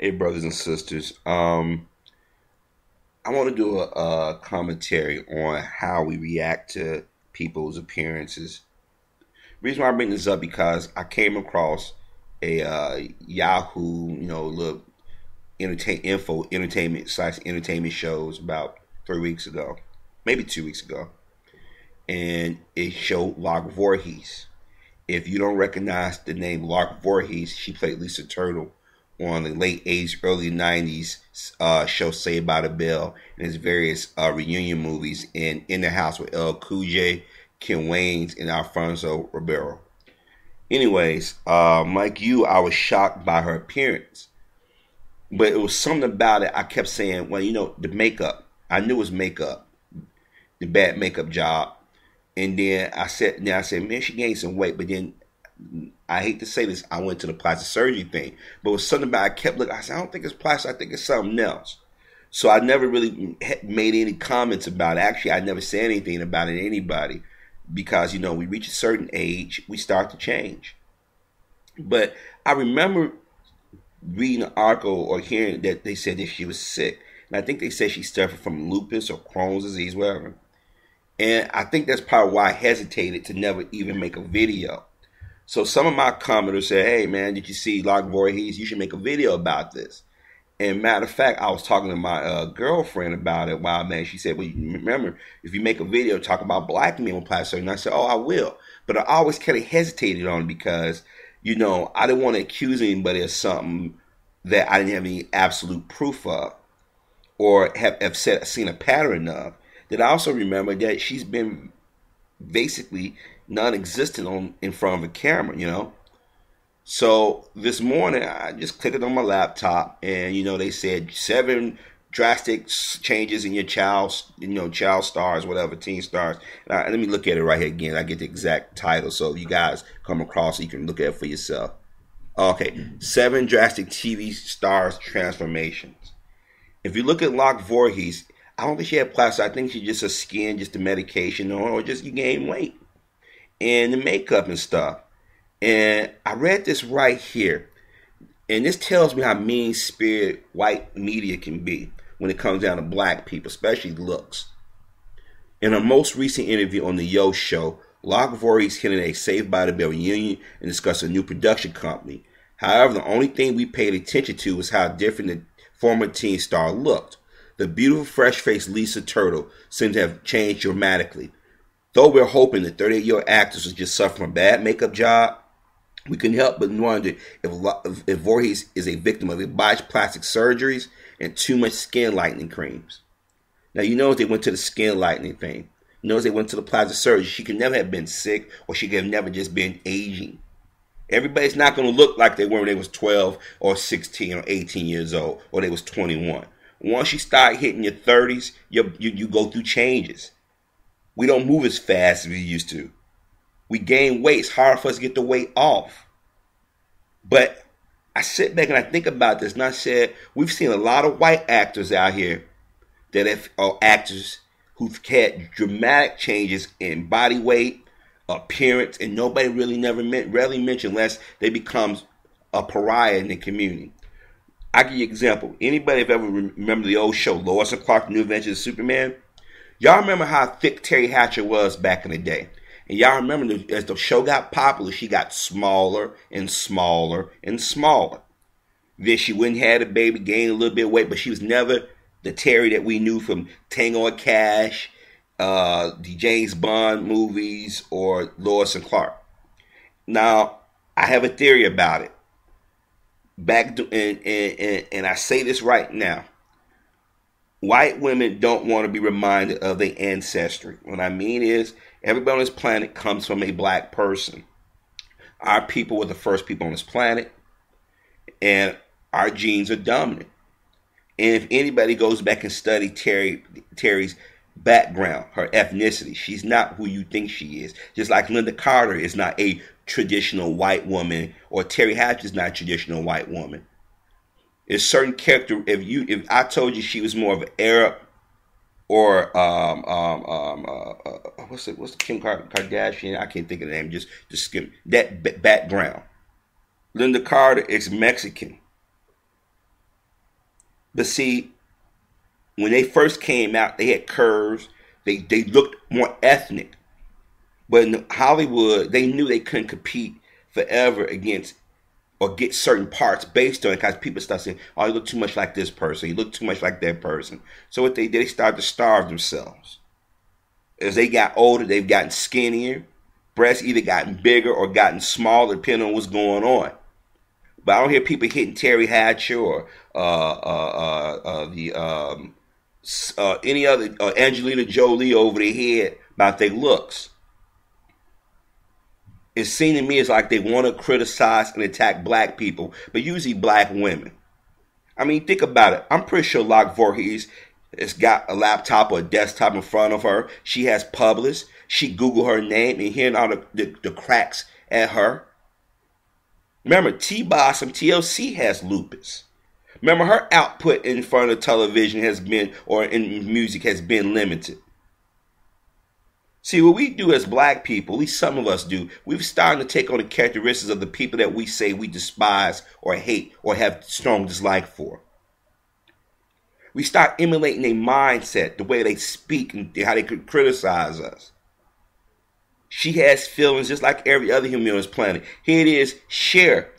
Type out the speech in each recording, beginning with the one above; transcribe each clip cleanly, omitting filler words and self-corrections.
Hey, brothers and sisters. I want to do a commentary on how we react to people's appearances. Reason why I bring this up because I came across a Yahoo, little entertainment slash entertainment shows about 3 weeks ago, maybe 2 weeks ago, and it showed Lark Voorhies. If you don't recognize the name Lark Voorhies, she played Lisa Turtle on the late 80s, early 90s show Saved by the Bell and his various reunion movies and In the House with L. Cool J, Kim Waynes, and Alfonso Ribeiro. Anyways, like you, I was shocked by her appearance. But it was something about it. I kept saying, well, the makeup. I knew it was makeup, the bad makeup job. And then I said, man, she gained some weight. But then I hate to say this, I went to the plastic surgery thing. But it was something about I kept looking. I said, I don't think it's plastic. I think it's something else. So I never really made any comments about it. Actually, I never said anything about it to anybody because, we reach a certain age, we start to change. But I remember reading an article or hearing that they said that she was sick. And I think they said she suffered from lupus or Crohn's disease, whatever. And I think that's probably why I hesitated to never even make a video. So some of my commenters said, hey, man, did you see Lark Voorhies? You should make a video about this. And matter of fact, I was talking to my girlfriend about it. Wow, man, she said, well, you remember, if you make a video, talk about black men with plastic surgery. And I said, oh, I will. But I always kind of hesitated on it because, I didn't want to accuse anybody of something that I didn't have any absolute proof of or have seen a pattern of. That I also remember that she's been basically non-existent in front of a camera. So this morning I just clicked it on my laptop, and they said 7 drastic changes in your child stars, whatever, teen stars. Let me look at it right here again. I get the exact title, so if you guys come across it, you can look at it for yourself. Okay, 7 drastic TV stars transformations. If you look at Lark Voorhies, I don't think she had plastic. I think she just a skin, just the medication, or just you gain weight and the makeup and stuff. And I read this right here, and this tells me how mean-spirited white media can be when it comes down to black people, especially looks. In her most recent interview on the Yo Show, Lark Voorhies hinted at a Saved by the Bell reunion and discussed a new production company. However, the only thing we paid attention to was how different the former teen star looked. The beautiful, fresh-faced Lisa Turtle seemed to have changed dramatically. Though we're hoping the 38-year-old actress was just suffering from a bad makeup job, we couldn't help but wonder if Voorhies is a victim of botched plastic surgeries and too much skin lightening creams. Now, they went to the skin lightening thing. They went to the plastic surgery. She could never have been sick, or she could have never just been aging. Everybody's not going to look like they were when they was 12 or 16 or 18 years old, or they was 21. Once you start hitting your 30s, you go through changes. We don't move as fast as we used to. We gain weight. It's hard for us to get the weight off. But I sit back and I think about this, and I said, we've seen a lot of white actors out here are actors who've had dramatic changes in body weight, appearance, and nobody rarely mentioned unless they become a pariah in the community. I'll give you an example. Anybody have ever remember the old show, Lois and Clark, New Adventures of Superman? Y'all remember how thick Terry Hatcher was back in the day. And y'all remember as the show got popular, she got smaller and smaller and smaller. Then she went and had a baby, gained a little bit of weight, but she was never the Terry that we knew from Tango and Cash, the James Bond movies, or Lois and Clark. Now, I have a theory about it. And I say this right now. White women don't want to be reminded of their ancestry. What I mean is, everybody on this planet comes from a black person. Our people were the first people on this planet, and our genes are dominant. And if anybody goes back and study Terry's background, her ethnicity, she's not who you think she is. Just like Linda Carter is not a traditional white woman, or Terry Hatcher is not a traditional white woman. It's certain character. If I told you she was more of an Arab, or what's the Kim Kardashian? I can't think of the name. Just skim that background. Linda Carter is Mexican. But see, when they first came out, they had curves. They looked more ethnic. But in Hollywood, they knew they couldn't compete forever against or get certain parts based on it, because people start saying, oh, you look too much like this person. You look too much like that person. So what they did, they started to starve themselves. As they got older, they've gotten skinnier. Breasts either gotten bigger or gotten smaller, depending on what's going on. But I don't hear people hitting Terry Hatcher or any other Angelina Jolie over their head about their looks. It seems to me it's like they want to criticize and attack black people, but usually black women. I mean, think about it. I'm pretty sure Lark Voorhies has got a laptop or a desktop in front of her. She has published. She Googled her name and hearing all the cracks at her. Remember, T-Boss from TLC has lupus. Remember, her output in front of television has been, or in music, has been limited. See, what we do as black people, at least some of us do, we've started to take on the characteristics of the people that we say we despise or hate or have strong dislike for. We start emulating their mindset, the way they speak and how they could criticize us. She has feelings just like every other human on this planet. Here it is, Cher.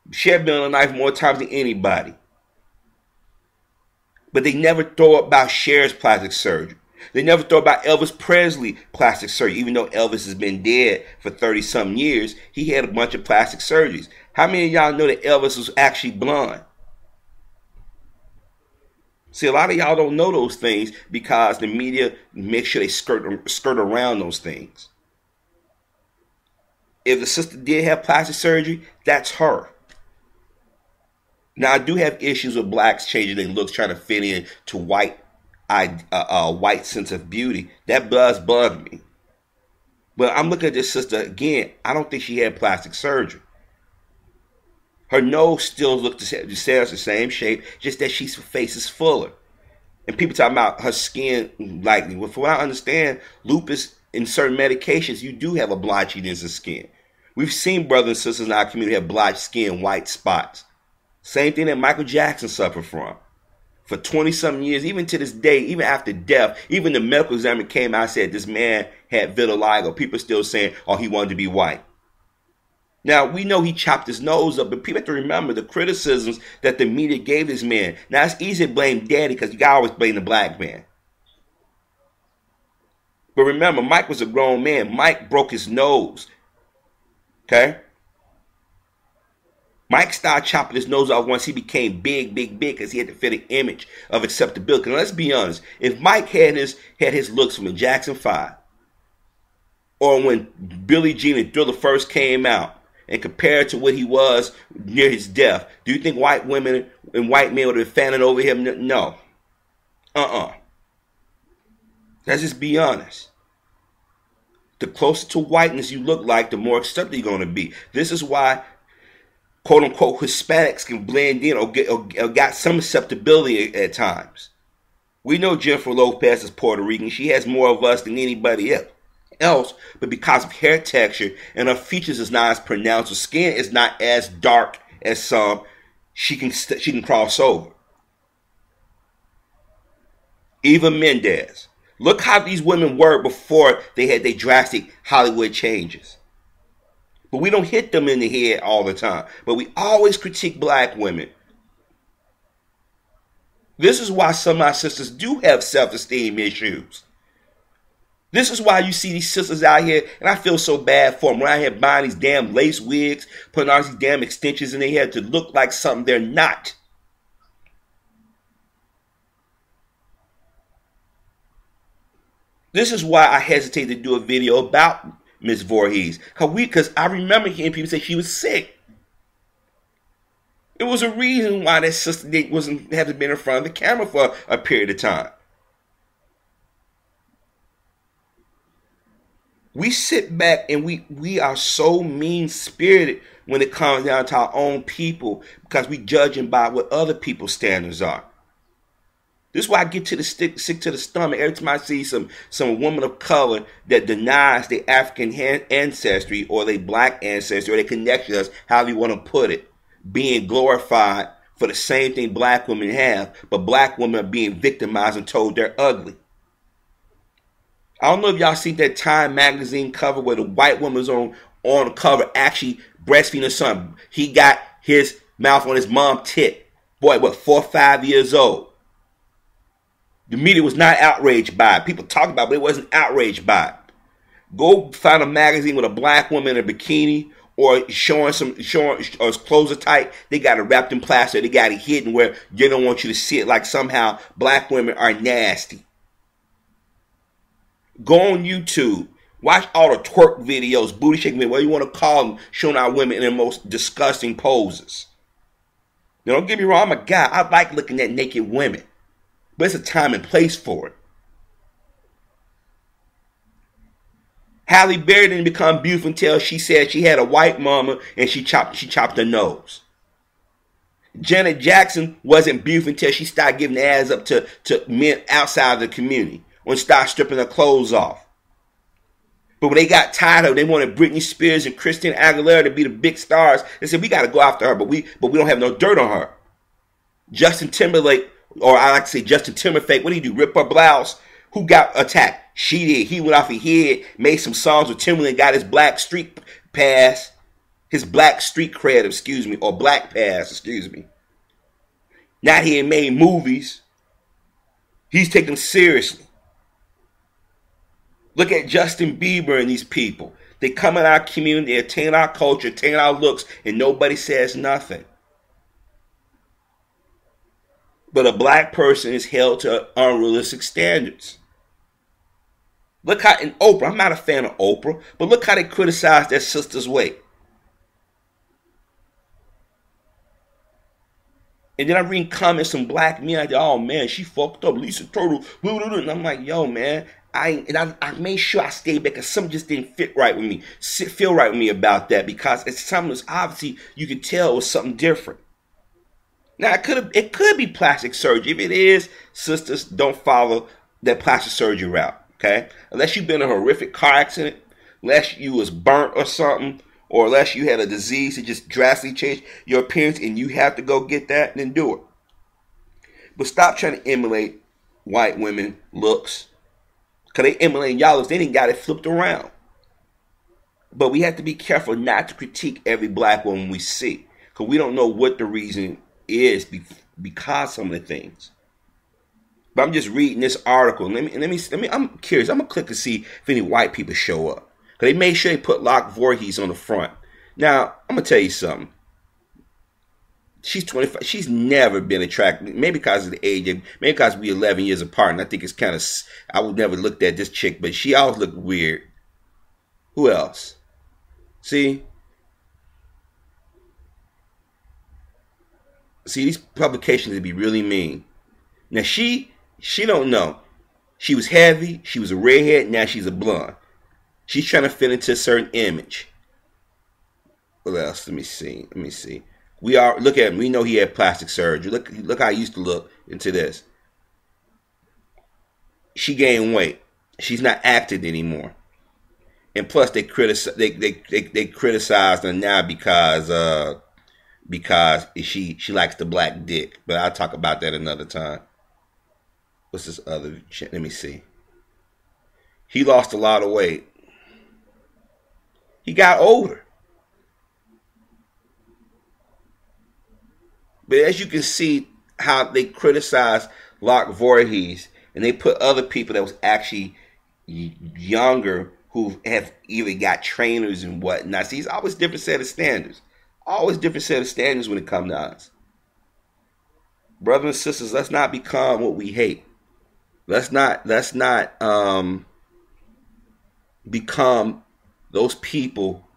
Cher been on a knife more times than anybody. But they never throw about Cher's plastic surgery. They never throw about Elvis Presley plastic surgery. Even though Elvis has been dead for 30-something years, he had a bunch of plastic surgeries. How many of y'all know that Elvis was actually blind? See, a lot of y'all don't know those things because the media makes sure they skirt around those things. If the sister did have plastic surgery, that's her. Now, I do have issues with blacks changing their looks, trying to fit in to white sense of beauty. That does bug me. But I'm looking at this sister again. I don't think she had plastic surgery. Her nose still looks the same shape, just that her face is fuller. And people talking about her skin, like, from what I understand, lupus in certain medications, you do have a blotchiness of skin. We've seen brothers and sisters in our community have blotched skin, white spots. Same thing that Michael Jackson suffered from. For 20-something years, even to this day, even after death, even the medical examiner came out and said this man had vitiligo. People still saying, oh, he wanted to be white. Now, we know he chopped his nose up, but people have to remember the criticisms that the media gave this man. Now, it's easy to blame daddy because you got to always blame the black man. But remember, Mike was a grown man. Mike broke his nose. Okay? Mike started chopping his nose off once he became big because he had to fit an image of acceptability. And let's be honest, if Mike had his looks from the Jackson 5, or when Billie Jean and Thriller first came out, and compared to what he was near his death, do you think white women and white men would have been fanning over him? No. Let's just be honest. The closer to whiteness you look like, the more accepted you're going to be. This is why, quote unquote, Hispanics can blend in or got some acceptability at times. We know Jennifer Lopez is Puerto Rican. She has more of us than anybody else, but because of hair texture and her features is not as pronounced, her skin is not as dark as some, she can cross over. Eva Mendes. Look how these women were before they had their drastic Hollywood changes. But we don't hit them in the head all the time. But we always critique black women. This is why some of my sisters do have self-esteem issues. This is why you see these sisters out here, and I feel so bad for them. When I here buying these damn lace wigs, putting all these damn extensions in their hair to look like something they're not. This is why I hesitate to do a video about Miss Voorhies. Because I remember hearing people say she was sick. There was a reason why that sister hadn't been in front of the camera for a period of time. We sit back and we are so mean-spirited when it comes down to our own people because we judging by what other people's standards are. This is why I get to the sick to the stomach every time I see some woman of color that denies their African ancestry or their black ancestry or their connection to us, however you want to put it, being glorified for the same thing black women have, but black women are being victimized and told they're ugly. I don't know if y'all seen that Time magazine cover where the white woman's on the cover actually breastfeeding her son. He got his mouth on his mom's tit. Boy, what, 4 or 5 years old. The media was not outraged by it. People talked about it, but it wasn't outraged by it. Go find a magazine with a black woman in a bikini or showing or his clothes are tight. They got it wrapped in plastic. They got it hidden where they don't want you to see it, like somehow black women are nasty. Go on YouTube. Watch all the twerk videos, booty shaking videos, whatever you want to call them, showing our women in their most disgusting poses. Now, don't get me wrong, I'm a guy. I like looking at naked women. But it's a time and place for it. Halle Berry didn't become beautiful until she said she had a white mama and she chopped her nose. Janet Jackson wasn't beautiful until she started giving ass up to men outside of the community. When she started stripping her clothes off. But when they got tired of it, they wanted Britney Spears and Christina Aguilera to be the big stars. They said, we got to go after her, but we don't have no dirt on her. Justin Timberlake, or I like to say Justin Timberlake, what did he do? Rip her blouse? Who got attacked? She did. He went off his head, made some songs with Timberlake, got his black street pass, his black street cred, or black pass, Now he ain't made movies. He's taken seriously. Look at Justin Bieber and these people. They come in our community, they attain our culture, attain our looks, and nobody says nothing. But a black person is held to unrealistic standards. Look how, in Oprah, I'm not a fan of Oprah, but look how they criticize their sister's weight. And then I read comments from black men like, oh man, she fucked up, Lisa Turtle, and I'm like, yo man, I made sure I stayed back because something just didn't feel right with me about that, because it's something that's obviously you could tell it was something different. Now it could be plastic surgery. If it is, sisters, don't follow that plastic surgery route, okay? Unless you've been in a horrific car accident, unless you was burnt or something, or unless you had a disease that just drastically changed your appearance and you have to go get that, then do it. But stop trying to emulate white women looks. Because they emulating y'all looks. They didn't got it flipped around. But we have to be careful not to critique every black woman we see. Because we don't know what the reason is because some of the things. But I'm just reading this article. I'm curious. I'm going to click to see if any white people show up. Because they made sure they put Lark Voorhies on the front. Now, I'm going to tell you something. She's 25. She's never been attracted. Maybe because of the age. Maybe because we're 11 years apart. And I think it's kind of... I would never looked at this chick. But she always looked weird. Who else? See? See, these publications would be really mean. Now, she don't know. She was heavy. She was a redhead. Now she's a blonde. She's trying to fit into a certain image. What else? Let me see. Look at him. We know he had plastic surgery. Look how he used to look into this. She gained weight. She's not acting anymore. And plus, they criticized her now because she likes the black dick. But I'll talk about that another time. What's this other? Let me see. He lost a lot of weight. He got older. But as you can see how they criticize Lark Voorhies, and they put other people that was actually younger who have even got trainers and whatnot. See, it's always different set of standards. Always different set of standards when it comes to us. Brothers and sisters, let's not become what we hate. Let's not become those people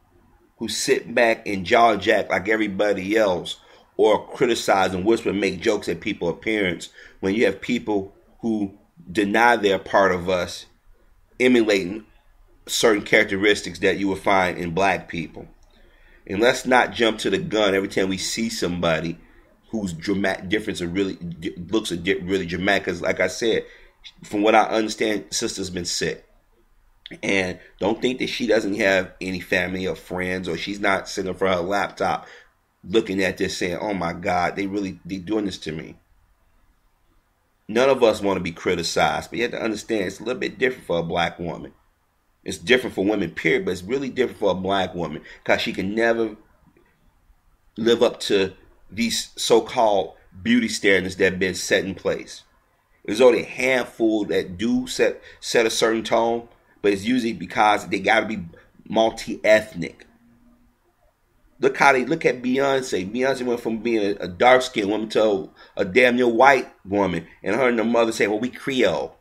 who sit back and jaw jack like everybody else, or criticize and whisper and make jokes at people's appearance, when you have people who deny they're part of us, emulating certain characteristics that you will find in black people. And let's not jump to the gun every time we see somebody whose dramatic difference really looks really dramatic. Because like I said, from what I understand, sister's been sick. And don't think that she doesn't have any family or friends, or she's not sitting in front of her laptop looking at this saying, oh my God, they doing this to me. None of us want to be criticized, but you have to understand it's a little bit different for a black woman. It's different for women, period, but it's really different for a black woman because she can never live up to these so-called beauty standards that have been set in place. There's only a handful that do set a certain tone, but it's usually because they got to be multi-ethnic. Look at Beyonce. Beyonce went from being a dark-skinned woman to a damn near white woman, and her and her mother saying, "Well, we Creole.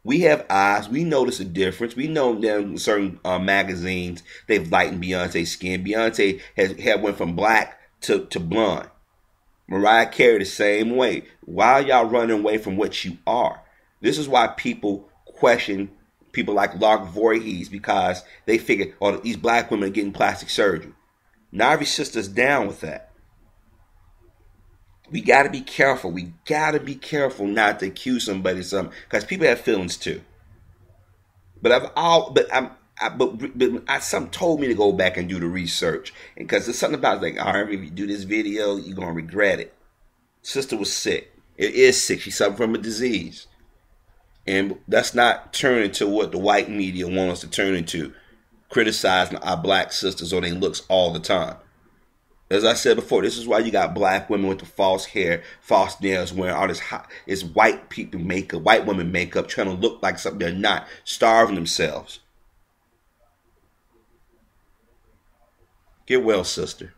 We have eyes. We notice a difference. We know that in certain magazines they've lightened Beyonce's skin. Beyonce has went from black to blonde. Mariah Carey the same way. Why are y'all running away from what you are? This is why people question people like Lark Voorhies, because they figure, oh, these black women are getting plastic surgery. Not every sister's down with that. We got to be careful. We got to be careful not to accuse somebody of something, because people have feelings too. But something told me to go back and do the research, and because there's something about like, all right, if you do this video, you're gonna regret it. Sister was sick. It is sick. She suffered from a disease, and that's not turn into what the white media want us to turn into, criticizing our black sisters or their looks all the time. As I said before, this is why you got black women with the false hair, false nails, wearing all this white people makeup, white women makeup, trying to look like something they're not, starving themselves. Get well, sister.